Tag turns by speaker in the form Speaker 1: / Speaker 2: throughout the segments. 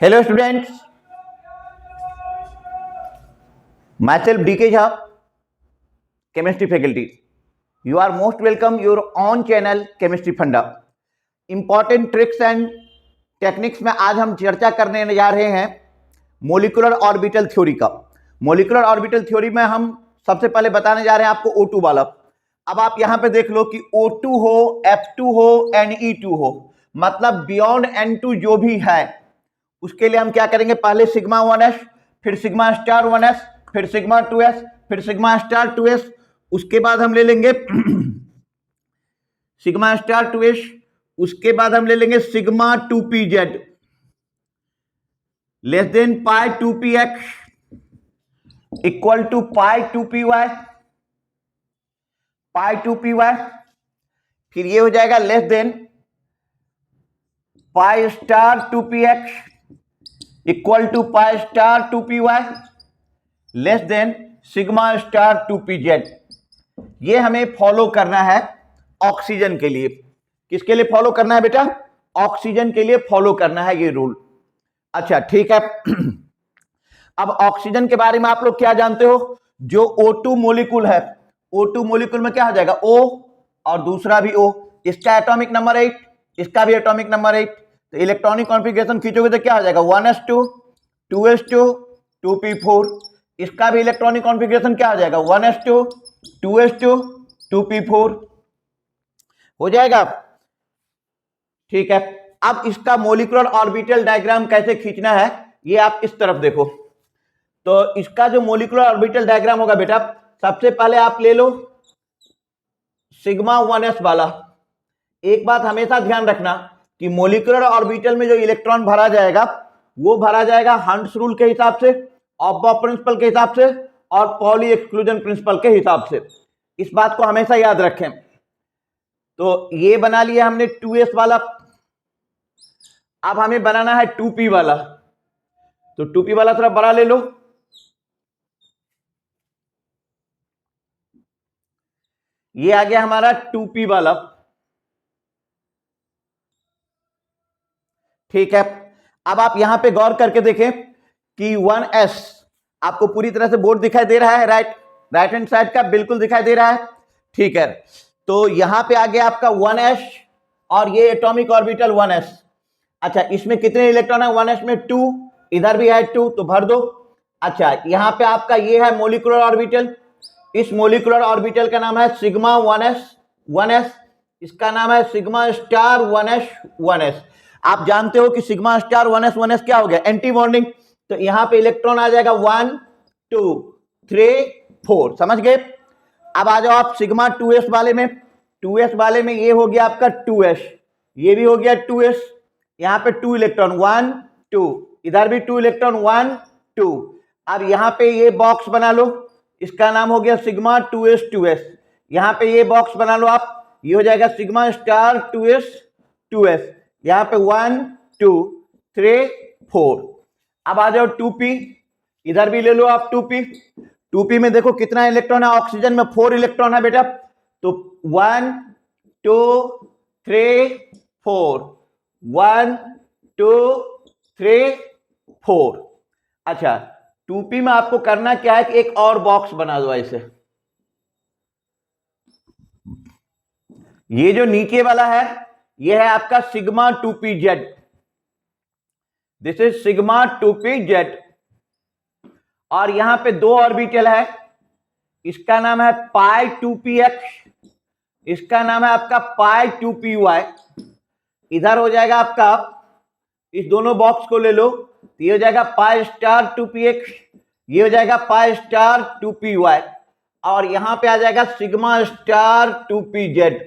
Speaker 1: Hello students, myself DK Jha, chemistry faculty. You are most welcome your own channel chemistry funda. Important tricks and techniques में आज हम चर्चा करने जा रहे हैं मोलिकुलर ऑर्बिटल थ्योरी का। मोलिकुलर ऑर्बिटल थ्योरी में हम सबसे पहले बताने जा रहे हैं आपको O2 वाला। अब आप यहां पे देख लो कि O2 हो, F2 हो, Ne2 हो, मतलब बियॉन्ड N2 जो भी है उसके लिए हम क्या करेंगे, पहले सिग्मा 1s, फिर सिग्मा स्टार 1s, फिर सिग्मा 2s, फिर सिग्मा स्टार 2s, उसके बाद हम ले लेंगे सिग्मा स्टार 2s, उसके बाद हम ले लेंगे sigma 2pz less than pi 2px equal to pi 2py, pi 2py, फिर ये हो जाएगा less than pi star 2px equal to pi star 2py less than sigma star 2pz। ये हमें फॉलो करना है ऑक्सीजन के लिए। किसके लिए फॉलो करना है बेटा? ऑक्सीजन के लिए फॉलो करना है ये रूल। अच्छा ठीक है। अब ऑक्सीजन के बारे में आप लोग क्या जानते हो? जो O2 मोलिक्यूल है, O2 मोलिक्यूल में क्या हो जाएगा? O और दूसरा भी O, इसका एटॉमिक नंबर 8, इसका भी एटॉमिक नंबर 8, तो इलेक्ट्रॉनिक कॉन्फ़िगरेशन खींचोगे तो क्या हो जाएगा? 1s2 2s2 2p4, इसका भी इलेक्ट्रॉनिक कॉन्फ़िगरेशन क्या हो जाएगा? 1s2 2s2 2p4 हो जाएगा। ठीक है। अब इसका मोलिकुलर ऑर्बिटल डायग्राम कैसे खींचना है ये आप इस तरफ देखो। तो इसका जो मोलिकुलर ऑर्बिटल डायग्राम होगा बेटा, सबसे पहले आप ले लो सिग्मा 1s वाला। एक बात हमेशा ध्यान रखना कि मोलिकुलर ऑर्बिटल में जो इलेक्ट्रॉन भरा जाएगा वो भरा जाएगा हंट्स रूल के हिसाब से, ऑफ प्रिंसिपल के हिसाब से और पॉली एक्सक्लूजन प्रिंसिपल के हिसाब से। इस बात को हमेशा याद रखें। तो ये बना लिया हमने 2s वाला। अब हमें बनाना है 2p वाला, तो 2p वाला थोड़ा बड़ा ले लो। ये आ गया हमारा 2p वाला। ठीक है। अब आप यहां पे गौर करके देखें कि 1s आपको पूरी तरह से बोर्ड दिखाई दे रहा है, राइट हैंड साइड का बिल्कुल दिखाई दे रहा है। ठीक है। तो यहां पे आ गया आपका 1s और ये एटॉमिक ऑर्बिटल 1s। अच्छा, इसमें कितने इलेक्ट्रॉन है? 1s में 2, इधर भी है 2 तो भर दो। अच्छा, यहां पे आपका ये है मोलिकुलर ऑर्बिटल। इस मोलिकुलर ऑर्बिटल का नाम है सिग्मा 1s, इसका नाम है सिग्मा स्टार 1s। आप जानते हो कि सिग्मा स्टार 1s क्या हो गया? Anti bonding. तो यहां पे इलेक्ट्रॉन आ जाएगा 1 2 3 4, समझ गए? अब आ जाओ आप सिग्मा 2s वाले में। 2s वाले में ये हो गया आपका 2s, ये भी हो गया 2s, यहां पे 2 इलेक्ट्रॉन 1 2, इधर भी 2 इलेक्ट्रॉन 1 2। अब यहां पे ये बॉक्स बना लो, इसका नाम हो गया सिग्मा 2s। यहां पे ये बॉक्स बना लो आप, ये हो जाएगा सिग्मा स्टार 2s। यहां पे 1 2 3 4। अब आ जाओ 2p, इधर भी ले लो आप 2p में देखो कितना इलेक्ट्रॉन है? ऑक्सीजन में 4 इलेक्ट्रॉन है बेटा। तो 1 2 3 4, 1 2 3 4। अच्छा, 2p में आपको करना क्या है कि एक और बॉक्स बना दो ऐसे। ये जो नीचे वाला है ये है आपका sigma 2pz, this is sigma 2pz। और यहां पे 2 ऑर्बिटल है, इसका नाम है पाई 2px, इसका नाम है आपका पाई 2py। इधर हो जाएगा आपका, इस दोनों बॉक्स को ले लो, तो ये हो जाएगा पाई स्टार 2px, ये हो जाएगा पाई स्टार 2py और यहां पे आ जाएगा सिग्मा स्टार 2pz।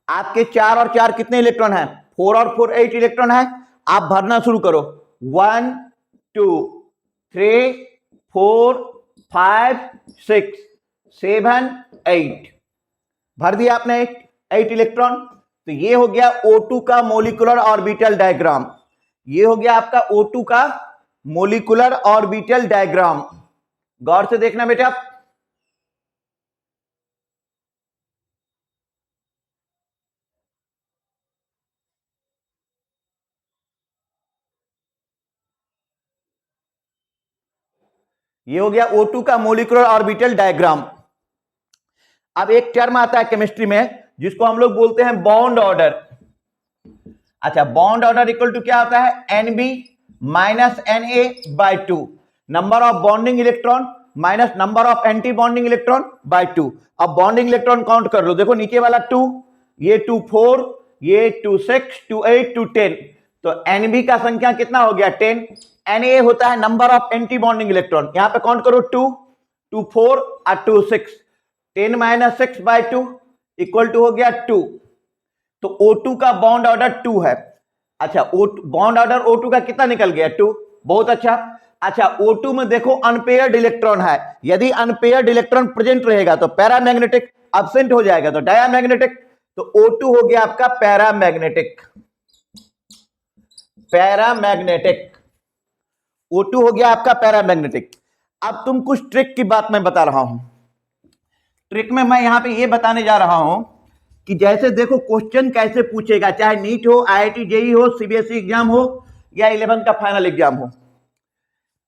Speaker 1: आपके 4 और 4 कितने इलेक्ट्रॉन है? 4 और 4 8 इलेक्ट्रॉन है। आप भरना शुरू करो, 1 2 3 4 5 6 7 8, भर दिया आपने 8 इलेक्ट्रॉन। तो ये हो गया O2 का मोलिकुलर ऑर्बिटल डायग्राम। ये हो गया आपका O2 का मोलिकुलर ऑर्बिटल डायग्राम। गौर से देखना बेटा। ये हो गया O2 का मोलिकुलर ऑर्बिटल डायग्राम। अब एक टर्म आता है केमिस्ट्री में जिसको हम लोग बोलते हैं बॉन्ड ऑर्डर। अच्छा, बॉन्ड ऑर्डर इक्वल टू क्या होता है, Nb minus Na/2, number of bonding electron minus number of anti bonding electron by 2। अब बॉन्डिंग इलेक्ट्रॉन काउंट कर लो, देखो नीचे वाला 2, ये 2 4, ये 2 6, 2 8, 2 10, तो Nb का संख्या कितना हो गया 10। Na होता है number of anti bonding electron, यहां पे काउंट करो 2 2 4 और 2 6, 10 माइनस 6 बाय 2 इक्वल टू हो गया 2। तो O2 का बॉन्ड ऑर्डर 2 है। अच्छा, बॉन्ड ऑर्डर O2 का कितना निकल गया 2, बहुत अच्छा। अच्छा, O2 में देखो अनपेयर्ड इलेक्ट्रॉन है, यदि अनपेयर्ड इलेक्ट्रॉन प्रेजेंट रहेगा तो पैरामैग्नेटिक, एब्सेंट हो जाएगा तो डायामैग्नेटिक। तो O2 हो गया आपका पैरामैग्नेटिक, पैरामैग्नेटिक। O2 हो गया आपका पैरामैग्नेटिक। अब तुम कुछ ट्रिक की बात मैं बता रहा हूं। ट्रिक में मैं यहां पे ये बताने जा रहा हूं कि जैसे देखो क्वेश्चन कैसे पूछेगा, चाहे नीट हो, IIT जेईई हो, सीबीएसई एग्जाम हो या 11th का फाइनल एग्जाम हो।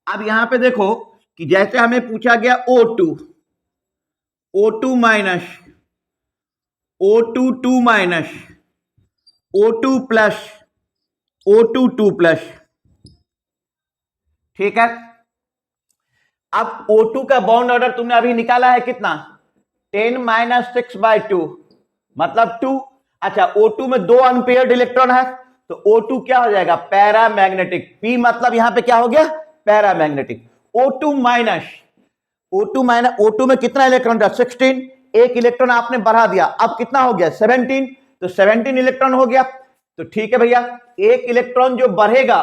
Speaker 1: अब यहां पे देखो कि जैसे हमें पूछा गया O2, O2 minus, O2 2 minus, O2 plus, O2 2 plus, ठीक है। अब O2 का बॉन्ड ऑर्डर तुमने अभी निकाला है कितना, 10 माइनस 6 बाय 2 मतलब 2। अच्छा, O2 में दो अनपेयर्ड इलेक्ट्रॉन है तो O2 क्या हो जाएगा, पैरामैग्नेटिक। P मतलब यहां पे क्या हो गया, पैरामैग्नेटिक। O2 माइनस, O2 में कितना इलेक्ट्रॉन था 16, एक इलेक्ट्रॉन आपने बढ़ा दिया, अब कितना हो गया 17, तो 17 इलेक्ट्रॉन हो गया। तो ठीक है भैया, एक इलेक्ट्रॉन जो बढ़ेगा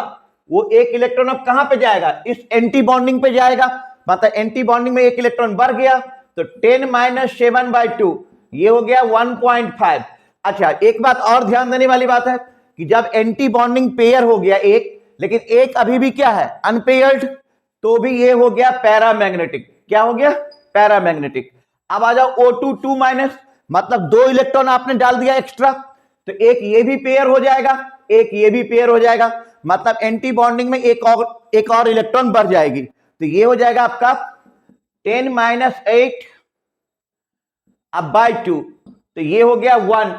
Speaker 1: वो एक इलेक्ट्रॉन अब कहां पे जाएगा, इस एंटी बॉन्डिंग पे जाएगा, मतलब एंटी बॉन्डिंग में एक इलेक्ट्रॉन बढ़ गया तो 10 माइनस 7 बाय 2 ये हो गया 1.5। अच्छा, एक बात और ध्यान देने वाली बात है कि जब एंटी बॉन्डिंग पेयर हो गया एक, लेकिन एक अभी भी क्या है अनपेयर्ड, तो भी ये हो गया पैरामैग्नेटिक। क्या हो गया, पैरामैग्नेटिक। अब आ जाओ O2 2 माइनस, मतलब दो इलेक्ट्रॉन आपने डाल दिया एक्स्ट्रा, तो एक ये भी पेयर हो जाएगा, एक ये भी पेयर हो जाएगा, मतलब एंटी बॉन्डिंग में एक और इलेक्ट्रॉन बढ़ जाएगी, तो ये हो जाएगा आपका 10 माइनस 8 अब बाय 2, तो ये हो गया 1।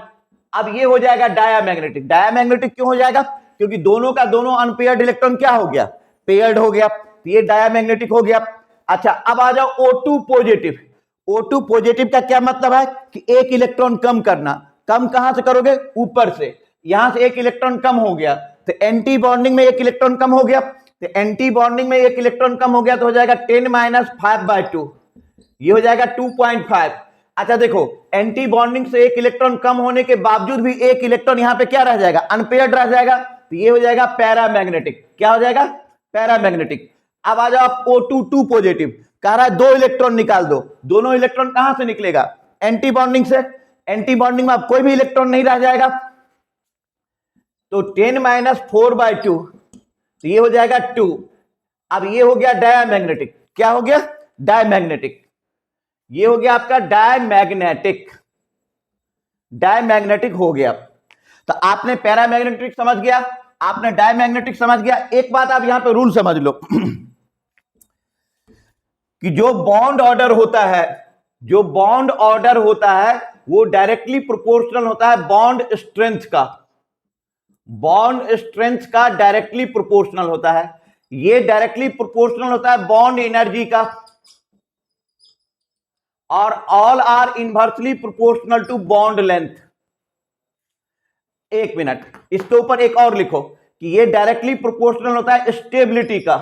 Speaker 1: अब ये हो जाएगा डायामैग्नेटिक। डायामैग्नेटिक क्यों हो जाएगा, क्योंकि दोनों का दोनों अनपेयर्ड इलेक्ट्रॉन क्या हो गया, पेयर्ड हो गया, तो ये डायामैग्नेटिक हो गया। अच्छा, अब आ जाओ O2 पॉजिटिव। O2 पॉजिटिव का क्या मतलब है कि एक इलेक्ट्रॉन कम करना। कम कहां से करोगे, ऊपर से, यहां से एक इलेक्ट्रॉन कम हो गया तो एंटी बॉन्डिंग में एक इलेक्ट्रॉन कम हो गया, तो एंटी बॉन्डिंग में एक इलेक्ट्रॉन कम हो गया तो हो जाएगा 10 माइनस 5 बाय 2, ये हो जाएगा 2.5। अच्छा देखो, एंटी बॉन्डिंग से एक इलेक्ट्रॉन कम होने के बावजूद भी एक इलेक्ट्रॉन यहां पे क्या रह जाएगा, अनपेयर्ड रह जाएगा, तो ये हो जाएगा पैरामैग्नेटिक। क्या हो जाएगा, पैरामैग्नेटिक। अब आ जाओ आप O2 2 पॉजिटिव, कह रहा है दो इलेक्ट्रॉन निकाल दो, दोनों इलेक्ट्रॉन कहां से निकलेगा, एंटी बॉन्डिंग से। एंटी बॉन्डिंग में अब कोई भी इलेक्ट्रॉन नहीं रह जाएगा, तो 10 माइनस 4 बाय 2, तो ये हो जाएगा 2। अब ये हो गया डायामैग्नेटिक। क्या हो गया, डायमैग्नेटिक। ये हो गया आपका डायमैग्नेटिक, डायमैग्नेटिक हो गया। तो आपने पैरामैग्नेटिक समझ गया, आपने डायमैग्नेटिक समझ गया। एक बात आप यहां पे रूल समझ लो कि जो बॉन्ड ऑर्डर होता है, जो बॉन्ड ऑर्डर होता है वो डायरेक्टली प्रोपोर्शनल होता है बॉन्ड स्ट्रेंथ का, बॉन्ड स्ट्रेंथ का डायरेक्टली प्रोपोर्शनल होता है। ये डायरेक्टली प्रोपोर्शनल होता है बॉन्ड एनर्जी का, और all are inversely proportional to bond length. एक मिनट, इसके ऊपर एक और लिखो कि ये डायरेक्टली प्रोपोर्शनल होता है स्टेबिलिटी का,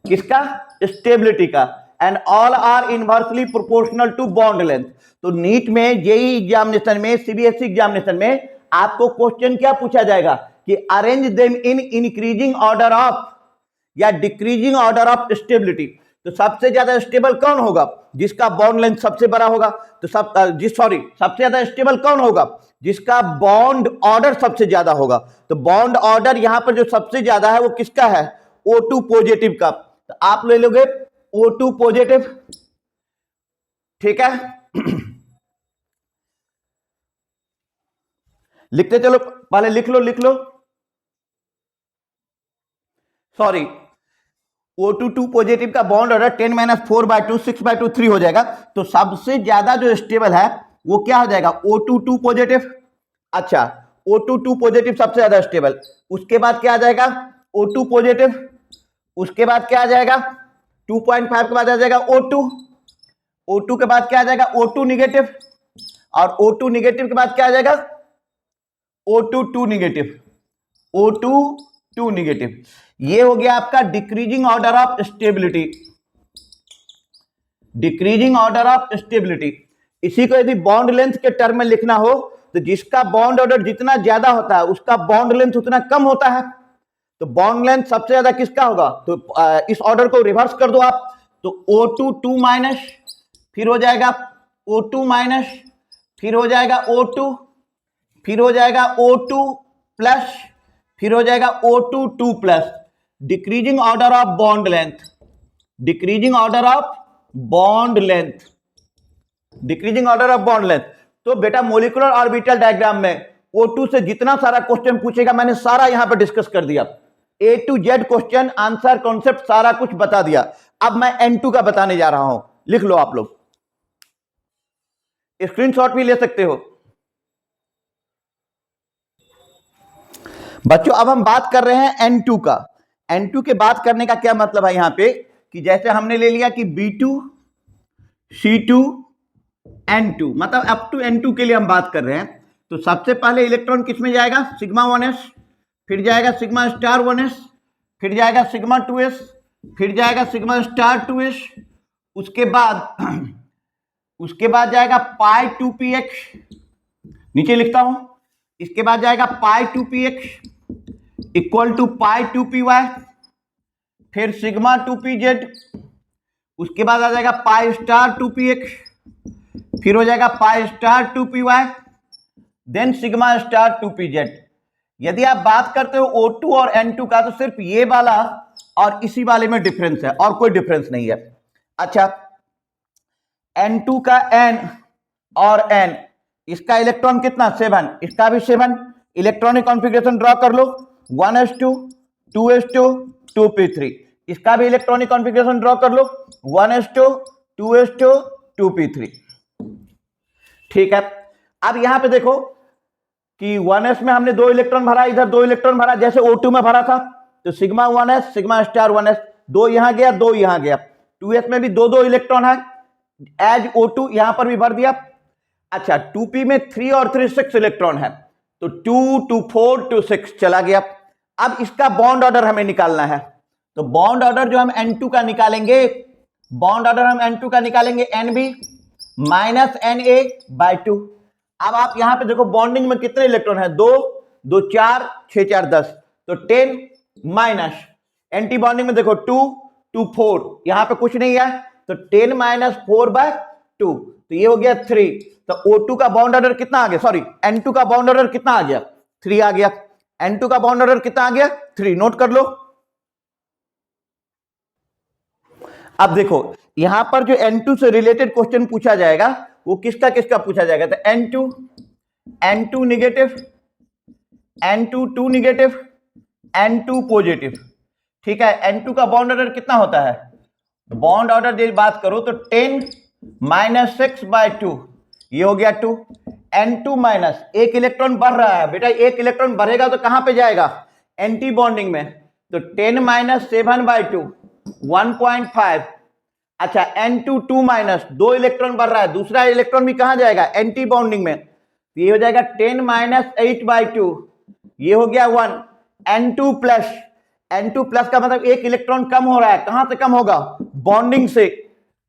Speaker 1: किसका, स्टेबिलिटी का, and all are inversely proportional to bond length. तो नीट में, जेईई एग्जामिनेशन में, सीबीएसई एग्जामिनेशन में आपको क्वेश्चन क्या पूछा जाएगा कि arrange them in increasing order of या डिक्रीजिंग ऑर्डर ऑफ स्टेबिलिटी। तो सबसे ज्यादा स्टेबल कौन होगा, जिसका बॉन्ड लेंथ सबसे बड़ा होगा, तो सबसे ज्यादा स्टेबल कौन होगा, जिसका बॉन्ड ऑर्डर सबसे ज्यादा होगा। तो बॉन्ड ऑर्डर यहां पर जो सबसे ज्यादा है वो किसका है, O2 पॉजिटिव का। तो आप ले लोगे O2 पॉजिटिव, ठीक है लिखते चलो, पहले लिख लो, सॉरी, O2 पॉजिटिव का बॉन्ड ऑर्डर 10-4/2 6/2 3 हो जाएगा। तो सबसे ज्यादा जो स्टेबल है वो क्या हो जाएगा, O2 पॉजिटिव। अच्छा, O2 पॉजिटिव सबसे ज्यादा स्टेबल। उसके बाद क्या आ जाएगा, O2 पॉजिटिव। उसके बाद क्या आ जाएगा, 2.5 के बाद आ जाएगा O2। O2 के बाद क्या आ जाएगा, O2 निगेटिव। और O2 निगेटिव के बाद क्या आ जाएगा, O2 निगेटिव। O2 negative. ये हो गया आपका decreasing order of stability. Decreasing order of stability. इसी को यदि बॉन्ड लेंथ के टर्म में लिखना हो तो जिसका बॉन्ड ऑर्डर जितना ज्यादा होता है उसका बॉन्ड लेंथ उतना कम होता है। तो बॉन्ड लेंथ सबसे ज्यादा किसका होगा, तो इस ऑर्डर को रिवर्स कर दो आप, तो O2 माइनस, फिर हो जाएगा O2 माइनस, फिर हो जाएगा O2, फिर हो जाएगा O2 प्लस, फिर हो जाएगा O2 plus. Decreasing order of bond length, decreasing order of bond length, decreasing order of bond length. तो बेटा मोलिकुलर ऑर्बिटल डायग्राम में O2 से जितना सारा क्वेश्चन पूछेगा मैंने सारा यहां पर डिस्कस कर दिया। A to Z question answer concept सारा कुछ बता दिया। अब मैं N2 का बताने जा रहा हूं, लिख लो आप लोग, स्क्रीनशॉट भी ले सकते हो बच्चों। अब हम बात कर रहे हैं N2 का। N2 के बात करने का क्या मतलब है यहां पे, कि जैसे हमने ले लिया कि B2 C2 N2, मतलब अप टू N2 के लिए हम बात कर रहे हैं। तो सबसे पहले इलेक्ट्रॉन किस में जाएगा, सिग्मा 1s, फिर जाएगा सिग्मा स्टार 1s, फिर जाएगा सिग्मा 2s, फिर जाएगा सिग्मा स्टार 2s। उसके बाद जाएगा पाई 2px, नीचे लिखता हूं। इसके बाद जाएगा पाई 2px equal to pi 2py, फिर सिग्मा 2pz। उसके बाद आ जाएगा पाई स्टार 2px, फिर हो जाएगा पाई star 2py, then sigma star 2pz। यदि आप बात करते हो O2 और N2 का तो सिर्फ ये वाला और इसी वाले में डिफरेंस है और कोई डिफरेंस नहीं है। अच्छा, N2 का N और N, इसका इलेक्ट्रॉन कितना 7, इसका भी 7। इलेक्ट्रॉनिक कॉन्फ़िगरेशन ड्रॉ कर लो, 1s2 2s2 2p3। इसका भी इलेक्ट्रॉनिक कॉन्फ़िगरेशन ड्रॉ कर लो, 1s2 2s2 2p3। ठीक है। अब यहां पे देखो कि 1s में हमने 2 इलेक्ट्रॉन भरा, इधर 2 इलेक्ट्रॉन भरा, जैसे O2 में भरा था। तो sigma 1s sigma star 1s, 2 यहां गया 2 यहां गया। 2s में भी 2 इलेक्ट्रॉन है, एज O2 यहां पर भी भर दिया। अच्छा, 2p में 3 और 3 6 इलेक्ट्रॉन है, तो 2 2 4 2 6 चला गया। अब इसका बॉन्ड ऑर्डर हमें निकालना है। तो बॉन्ड ऑर्डर जो हम N2 का निकालेंगे, बॉन्ड ऑर्डर हम N2 का निकालेंगे NB माइनस Na/2। अब आप यहां पे देखो बॉन्डिंग में कितने इलेक्ट्रॉन है, 2 2 4 6 4 10, तो 10 माइनस एंटी बॉन्डिंग में देखो 2 2 4, यहां पे कुछ नहीं है, तो 10 माइनस 4/2, तो ये हो गया 3। तो O2 का बॉन्ड ऑर्डर कितना आ गया, सॉरी N2 का बॉन्ड ऑर्डर कितना आ गया, 3 आ गया। N2 का बॉन्ड ऑर्डर कितना आ गया, 3, नोट कर लो। अब देखो यहां पर जो N2 से रिलेटेड क्वेश्चन पूछा जाएगा वो किसका किसका पूछा जाएगा, तो N2 negative, N2 2 negative, N2 positive. ठीक है। N2 का बॉन्ड ऑर्डर कितना होता है, बॉन्ड ऑर्डर यदि बात करो तो 10 माइनस 6/2, ये हो गया 2। N2 माइनस, एक इलेक्ट्रॉन बढ़ रहा है बेटा, एक इलेक्ट्रॉन बढ़ेगा तो कहां पे जाएगा, एंटी बॉन्डिंग में, तो 10 माइनस 7/2 1.5। अच्छा, N2 2 माइनस, 2 इलेक्ट्रॉन बढ़ रहा है, दूसरा इलेक्ट्रॉन भी कहां जाएगा, एंटी बॉन्डिंग में, तो ये हो जाएगा 10 माइनस 8/2, ये हो गया 1। N2 प्लस, N2 प्लस का मतलब एक इलेक्ट्रॉन कम हो रहा है, कहां से कम होगा, बॉन्डिंग से,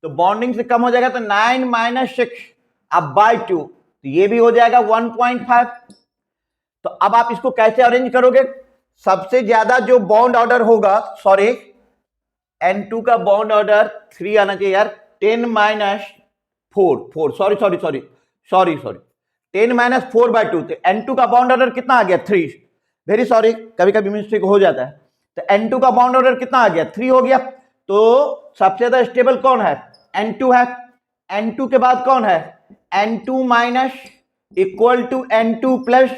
Speaker 1: तो बॉन्डिंग से कम हो जाएगा, तो 9 माइनस 6 अब by 2, तो ये भी हो जाएगा 1.5। तो अब आप इसको कैसे अरेंज करोगे, सबसे ज्यादा जो बॉन्ड ऑर्डर होगा, सॉरी N2 का बॉन्ड ऑर्डर 3 आना चाहिए यार, 10 माइनस 4, सॉरी 10 माइनस 4/2, तो N2 का बॉन्ड ऑर्डर कितना आ गया, 3, वेरी सॉरी, कभी कभी मिस्टेक हो जाता है। तो N2 का बॉन्ड ऑर्डर कितना आ गया, 3 हो गया। तो सबसे ज्यादा स्टेबल कौन है, N2 है। N2 के बाद कौन है, N2 minus equal to N2 plus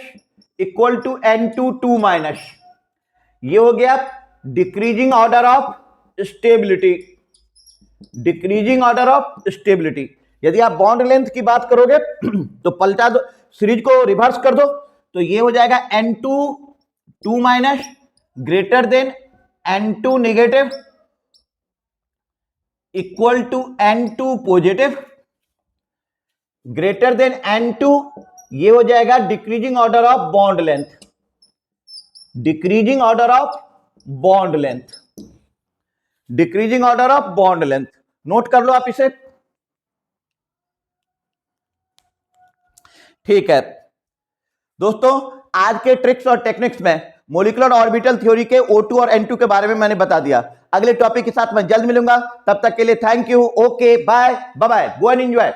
Speaker 1: equal to N2 2 minus, ये हो गया decreasing order of stability, decreasing order of stability. यदि आप बॉन्ड लेंथ की बात करोगे तो पलटा दो, सीरीज को रिवर्स कर दो, तो ये हो जाएगा N2 2 minus greater than N2 negative equal to N2 positive greater than N2, ये हो जाएगा decreasing order of bond length, decreasing order of bond length, decreasing order of bond length. Note कर लो आप इसे, ठीक है दोस्तों। आज के ट्रिक्स और टेक्निक्स में मॉलिक्यूलर ऑर्बिटल थ्योरी के O2 और N2 के बारे में मैंने बता दिया। अगले टॉपिक के साथ मैं जल्द मिलूंगा, तब तक के लिए thank you, okay bye bye, go and enjoy.